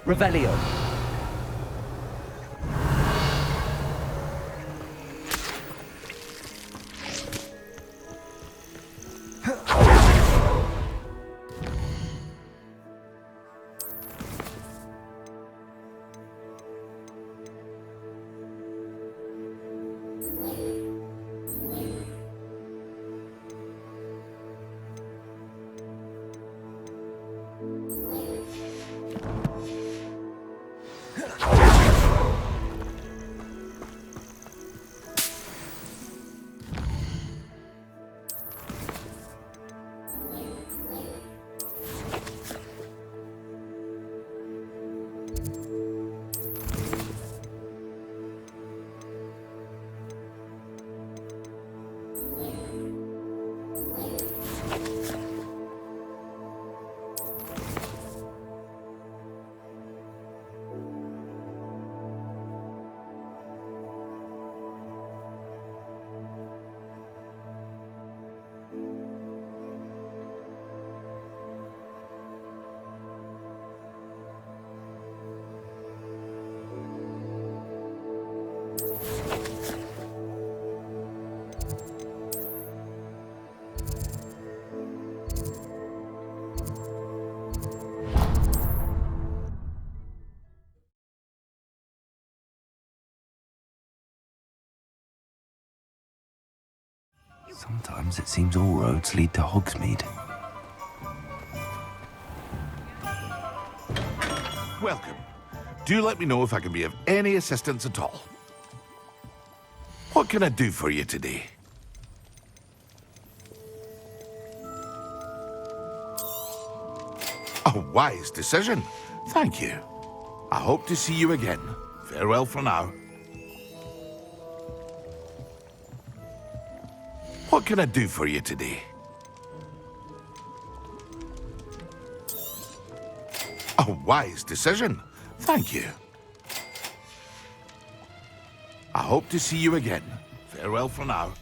Revelio. Sometimes it seems all roads lead to Hogsmeade. Welcome. Do let me know if I can be of any assistance at all. What can I do for you today? A wise decision. Thank you. I hope to see you again. Farewell for now. What can I do for you today? A wise decision. Thank you. I hope to see you again. Farewell for now.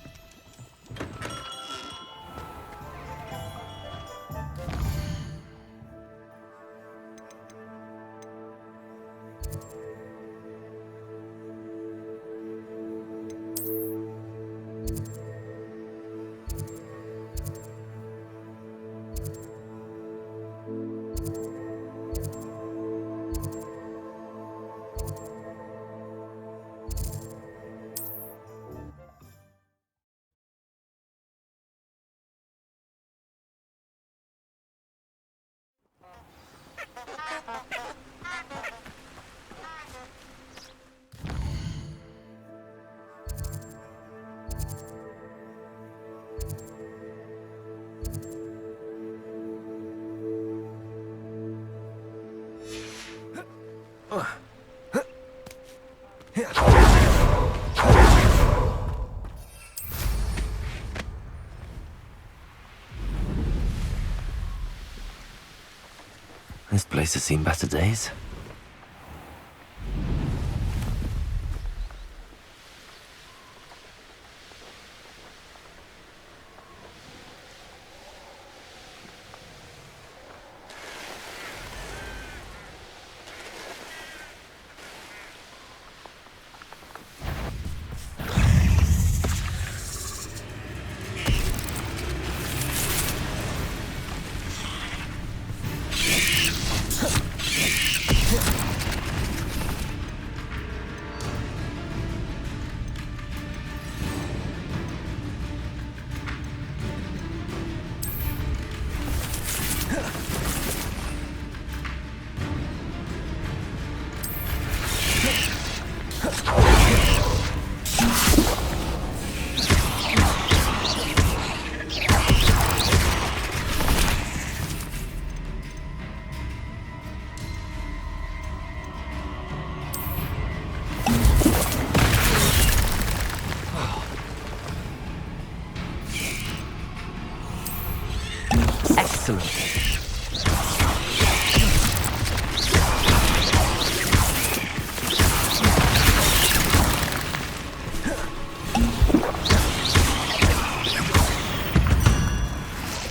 This place has seen better days.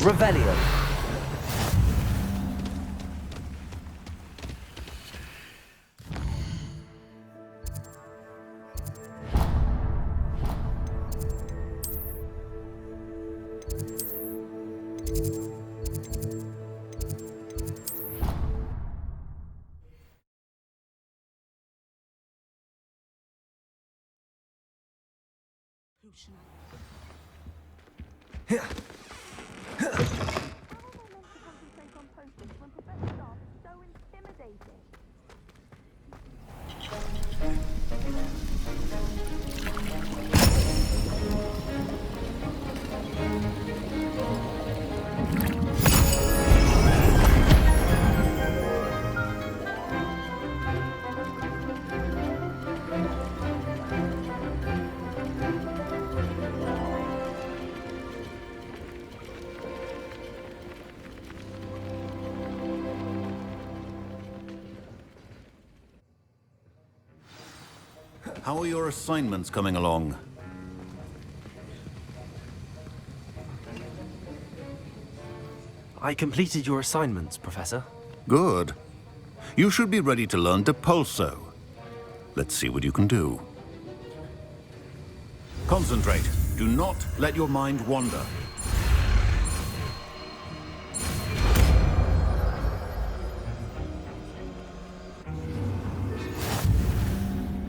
Revelio. How are your assignments coming along? I completed your assignments, Professor. Good. You should be ready to learn Depulso. Let's see what you can do. Concentrate. Do not let your mind wander.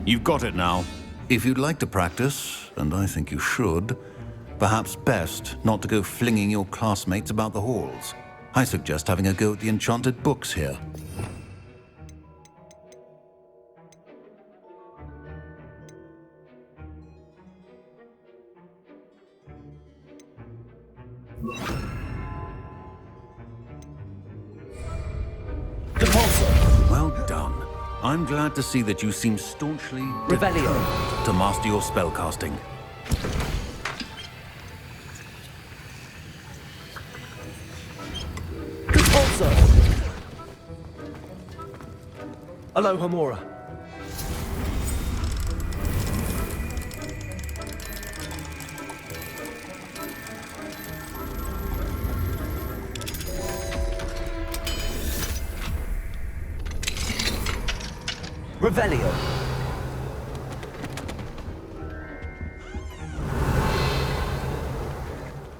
You've got it now. If you'd like to practice, and I think you should, perhaps best not to go flinging your classmates about the halls. I suggest having a go at the enchanted books here. Well done. I'm glad to see that you seem staunchly determined to master your spellcasting. Hello, Hamura. Revelio.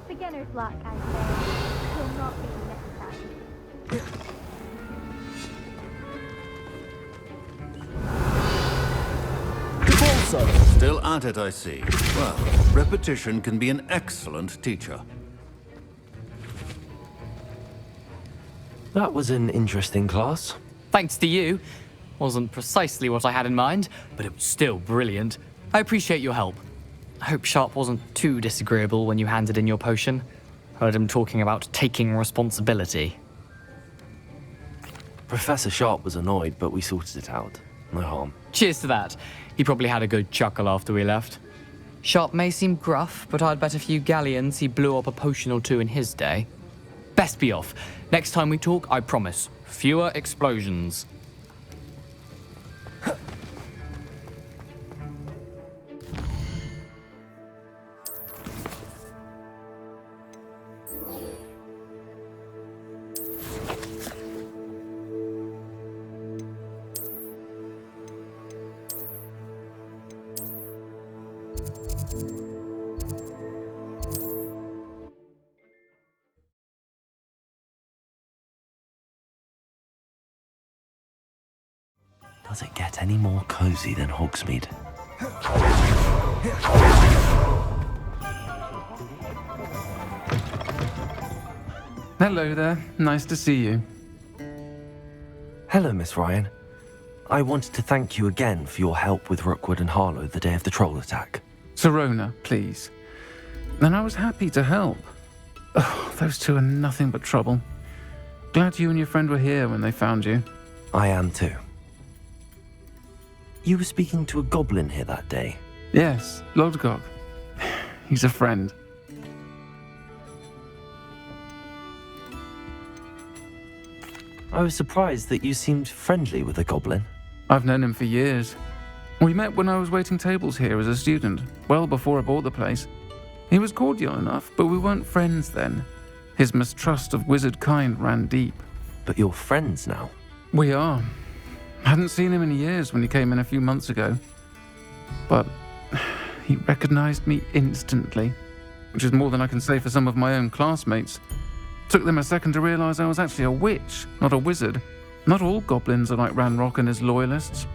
Beginner's luck, I say. Will not be next time. Still at it, I see. Well, repetition can be an excellent teacher. That was an interesting class. Thanks to you. Wasn't precisely what I had in mind, but it was still brilliant. I appreciate your help. I hope Sharp wasn't too disagreeable when you handed in your potion. Heard him talking about taking responsibility. Professor Sharp was annoyed, but we sorted it out. No harm. Cheers to that. He probably had a good chuckle after we left. Sharp may seem gruff, but I'd bet a few galleons he blew up a potion or two in his day. Best be off. Next time we talk, I promise, fewer explosions. Does it get any more cozy than Hogsmeade? Hello there. Nice to see you. Hello, Miss Ryan. I wanted to thank you again for your help with Rookwood and Harlow the day of the troll attack. Serona, please. And I was happy to help. Oh, those two are nothing but trouble. Glad you and your friend were here when they found you. I am too. You were speaking to a goblin here that day. Yes, LODGOK. He's a friend. I was surprised that you seemed friendly with a goblin. I've known him for years. We met when I was waiting tables here as a student, well before I bought the place. He was cordial enough, but we weren't friends then. His mistrust of wizard kind ran deep. But you're friends now. We are. Hadn't seen him in years when he came in a few months ago. But he recognized me instantly, which is more than I can say for some of my own classmates. Took them a second to realize I was actually a witch, not a wizard. Not all goblins are like Ranrock and his loyalists.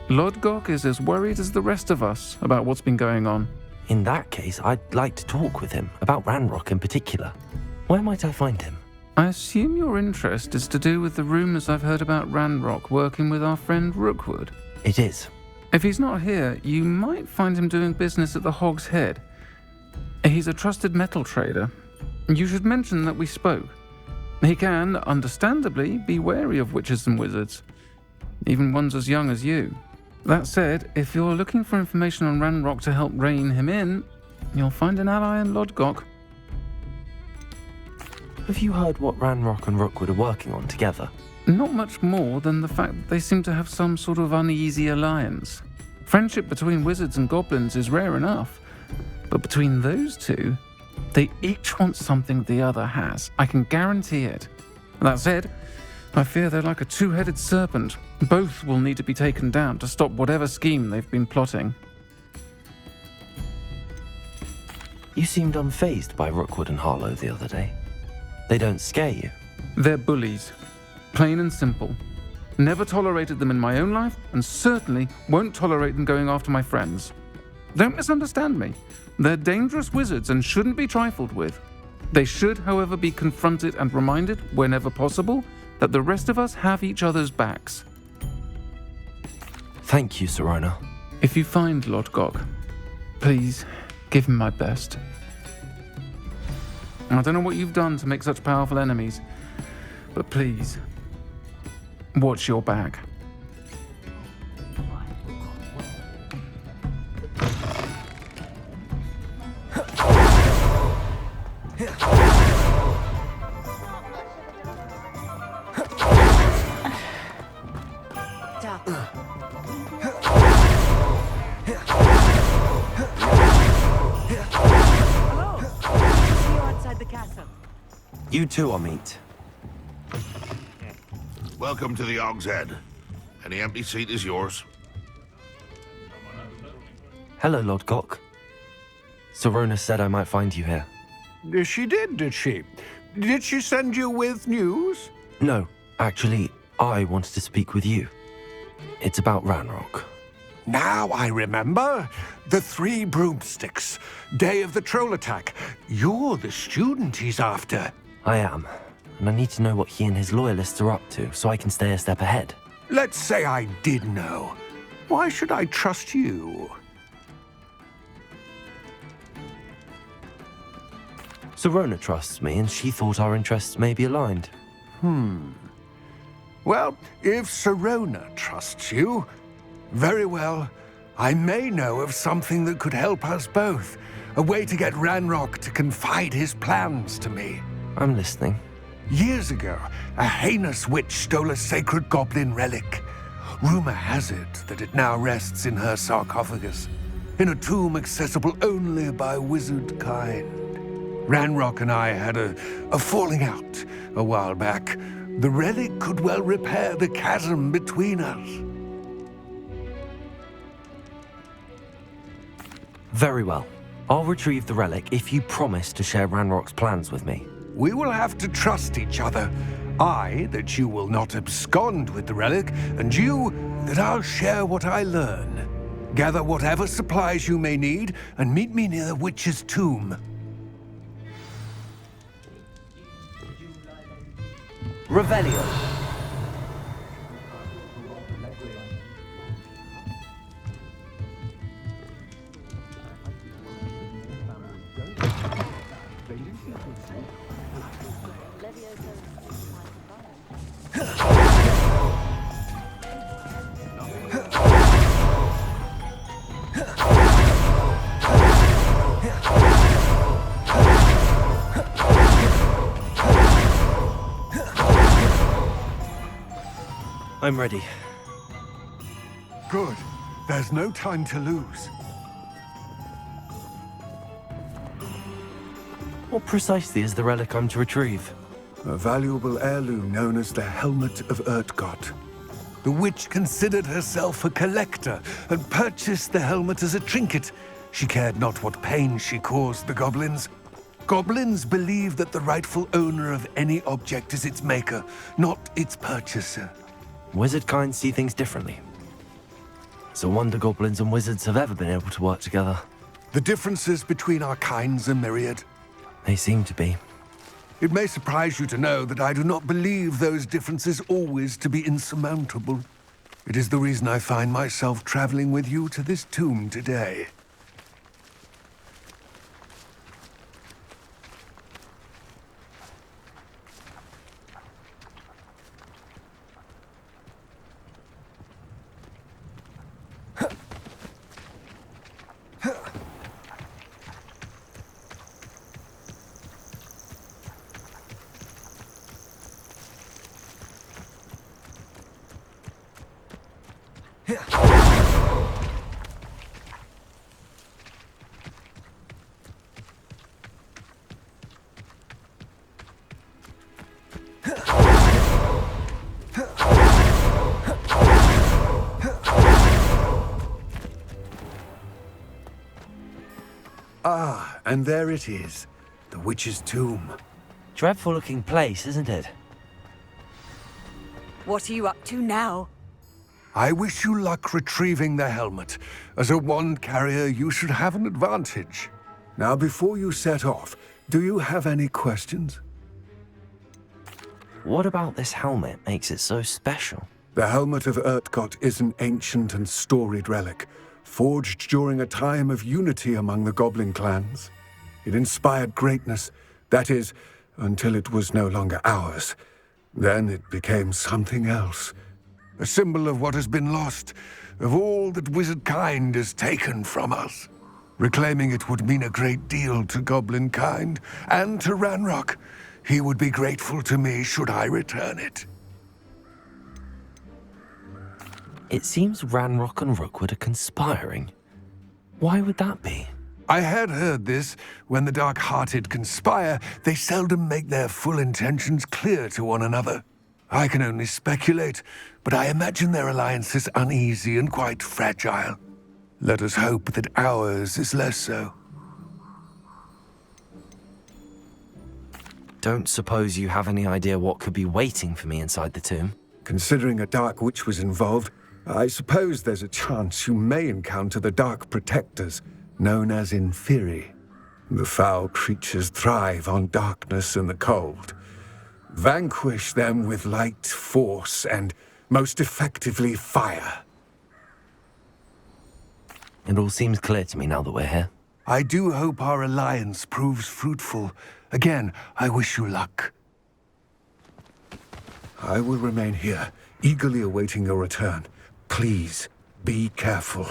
LODGOK is as worried as the rest of us about what's been going on. In that case, I'd like to talk with him, about Ranrock in particular. Where might I find him? I assume your interest is to do with the rumours I've heard about Ranrock working with our friend Rookwood. It is. If he's not here, you might find him doing business at the Hog's Head. He's a trusted metal trader. You should mention that we spoke. He can, understandably, be wary of witches and wizards, even ones as young as you. That said, if you're looking for information on Ranrock to help rein him in, you'll find an ally in LODGOK. Have you heard what Ranrock and Rookwood are working on together? Not much more than the fact that they seem to have some sort of uneasy alliance. Friendship between wizards and goblins is rare enough, but between those two, they each want something the other has. I can guarantee it. That said, I fear they're like a two-headed serpent. Both will need to be taken down to stop whatever scheme they've been plotting. You seemed unfazed by Rookwood and Harlow the other day. They don't scare you. They're bullies. Plain and simple. Never tolerated them in my own life, and certainly won't tolerate them going after my friends. Don't misunderstand me. They're dangerous wizards and shouldn't be trifled with. They should, however, be confronted and reminded, whenever possible, that the rest of us have each other's backs. Thank you, Sirona. If you find LODGOK, please give him my best. I don't know what you've done to make such powerful enemies, but please, watch your back. You too, Amit. Welcome to the Hog's Head. Any empty seat is yours. Hello, LODGOK. Sirona said I might find you here. She did she? Did she send you with news? No, actually, I wanted to speak with you. It's about Ranrock. Now I remember. The 3 broomsticks. Day of the troll attack. You're the student he's after. I am, and I need to know what he and his loyalists are up to so I can stay a step ahead. Let's say I did know. Why should I trust you? Sirona trusts me, and she thought our interests may be aligned. Well, if Sirona trusts you, very well. I may know of something that could help us both. A way to get Ranrock to confide his plans to me. I'm listening. Years ago, a heinous witch stole a sacred goblin relic. Rumor has it that it now rests in her sarcophagus, in a tomb accessible only by wizard kind. Ranrock and I had a falling out a while back. The relic could well repair the chasm between us. Very well. I'll retrieve the relic if you promise to share Ranrock's plans with me. We will have to trust each other. I, that you will not abscond with the relic, and you, that I'll share what I learn. Gather whatever supplies you may need, and meet me near the witch's tomb. Revelio. I'm ready. Good. There's no time to lose. What precisely is the relic I'm to retrieve? A valuable heirloom known as the Helmet of Urtgot. The witch considered herself a collector and purchased the helmet as a trinket. She cared not what pain she caused the goblins. Goblins believe that the rightful owner of any object is its maker, not its purchaser. Wizard kind see things differently. It's a wonder goblins and wizards have ever been able to work together. The differences between our kinds are myriad. They seem to be. It may surprise you to know that I do not believe those differences always to be insurmountable. It is the reason I find myself traveling with you to this tomb today. Ah, and there it is, the witch's tomb. Dreadful looking place, isn't it? What are you up to now? I wish you luck retrieving the helmet. As a wand carrier, you should have an advantage. Now, before you set off, do you have any questions? What about this helmet makes it so special? The helmet of LODGOK is an ancient and storied relic, forged during a time of unity among the goblin clans. It inspired greatness, that is, until it was no longer ours. Then it became something else. A symbol of what has been lost, of all that wizard kind has taken from us. Reclaiming it would mean a great deal to goblin kind, and to Ranrock. He would be grateful to me should I return it. It seems Ranrock and Rookwood are conspiring. Why would that be? I had heard this. When the dark-hearted conspire, they seldom make their full intentions clear to one another. I can only speculate, but I imagine their alliance is uneasy and quite fragile. Let us hope that ours is less so. Don't suppose you have any idea what could be waiting for me inside the tomb? Considering a dark witch was involved, I suppose there's a chance you may encounter the Dark Protectors, known as Inferi. The foul creatures thrive on darkness and the cold. Vanquish them with light, force, and, most effectively, fire. It all seems clear to me now that we're here. I do hope our alliance proves fruitful. Again, I wish you luck. I will remain here, eagerly awaiting your return. Please, be careful.